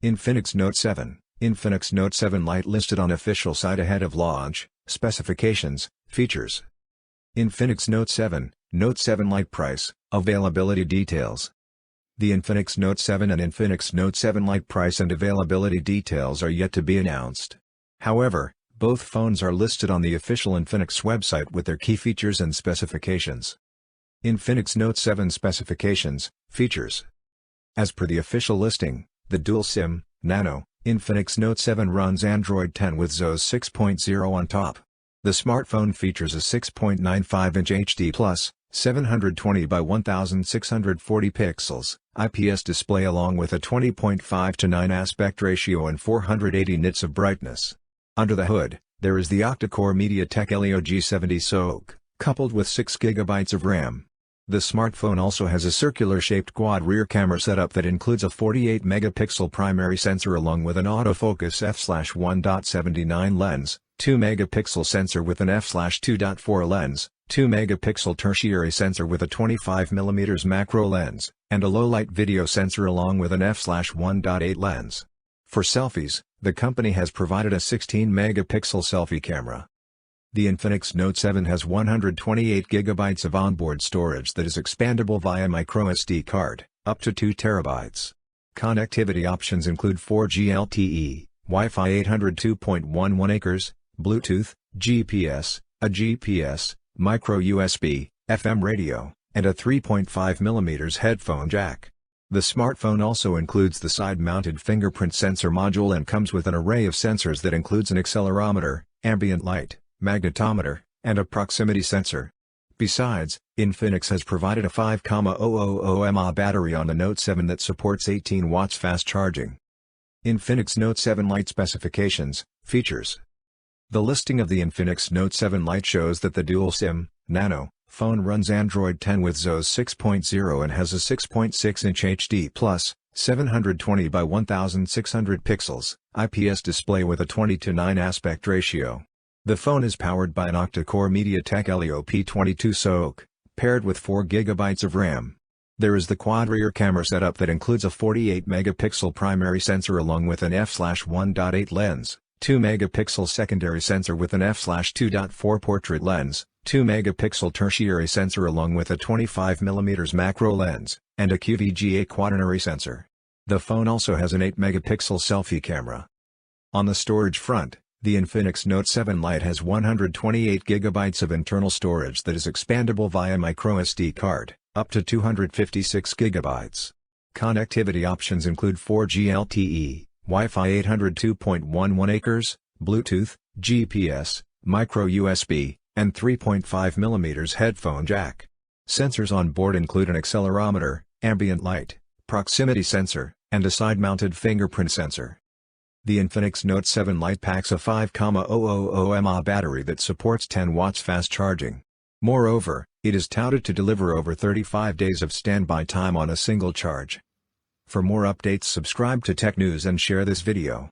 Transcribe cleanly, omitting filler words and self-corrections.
Infinix Note 7. Infinix Note 7 Lite listed on official site ahead of launch. Specifications, features. Infinix Note 7, Note 7 Lite price, availability details. The Infinix Note 7 and Infinix Note 7 Lite price and availability details are yet to be announced. However, both phones are listed on the official Infinix website with their key features and specifications. Infinix Note 7 specifications, features. As per the official listing, the dual SIM, Nano, Infinix Note 7 runs Android 10 with XOS 6.0 on top. The smartphone features a 6.95-inch HD+, 720 by 1640 pixels, IPS display along with a 20.5:9 aspect ratio and 480 nits of brightness. Under the hood, there is the octa-core MediaTek Helio G70 SoC, coupled with 6 GB of RAM. The smartphone also has a circular-shaped quad rear camera setup that includes a 48-megapixel primary sensor along with an autofocus f/1.79 lens, 2-megapixel sensor with an f/2.4 lens, 2-megapixel tertiary sensor with a 25mm macro lens, and a low-light video sensor along with an f/1.8 lens. For selfies, the company has provided a 16-megapixel selfie camera. The Infinix Note 7 has 128 GB of onboard storage that is expandable via microSD card, up to 2 TB. Connectivity options include 4G LTE, Wi-Fi 802.11 acres, Bluetooth, GPS, a GPS, micro USB, FM radio, and a 3.5mm headphone jack. The smartphone also includes the side-mounted fingerprint sensor module and comes with an array of sensors that includes an accelerometer, ambient light, magnetometer, and a proximity sensor. Besides, Infinix has provided a 5,000 mAh battery on the Note 7 that supports 18 watts fast charging. Infinix Note 7 Lite specifications, features. The listing of the Infinix Note 7 Lite shows that the dual SIM, Nano, phone runs Android 10 with XOS 6.0 and has a 6.6-inch HD+, 720 by 1600 pixels, IPS display with a 20:9 aspect ratio. The phone is powered by an octa-core MediaTek Helio P22 SoC, paired with 4 GB of RAM. There is the quad rear camera setup that includes a 48-megapixel primary sensor along with an f/1.8 lens, 2-megapixel secondary sensor with an f/2.4 portrait lens, 2-megapixel tertiary sensor along with a 25mm macro lens, and a QVGA quaternary sensor. The phone also has an 8-megapixel selfie camera. On the storage front, the Infinix Note 7 Lite has 128 GB of internal storage that is expandable via microSD card, up to 256 GB. Connectivity options include 4G LTE, Wi-Fi 802.11 acres, Bluetooth, GPS, micro USB, and 3.5mm headphone jack. Sensors on board include an accelerometer, ambient light, proximity sensor, and a side-mounted fingerprint sensor. The Infinix Note 7 Lite packs a 5,000 mAh battery that supports 10 watts fast charging. Moreover, it is touted to deliver over 35 days of standby time on a single charge. For more updates, subscribe to Tech News and share this video.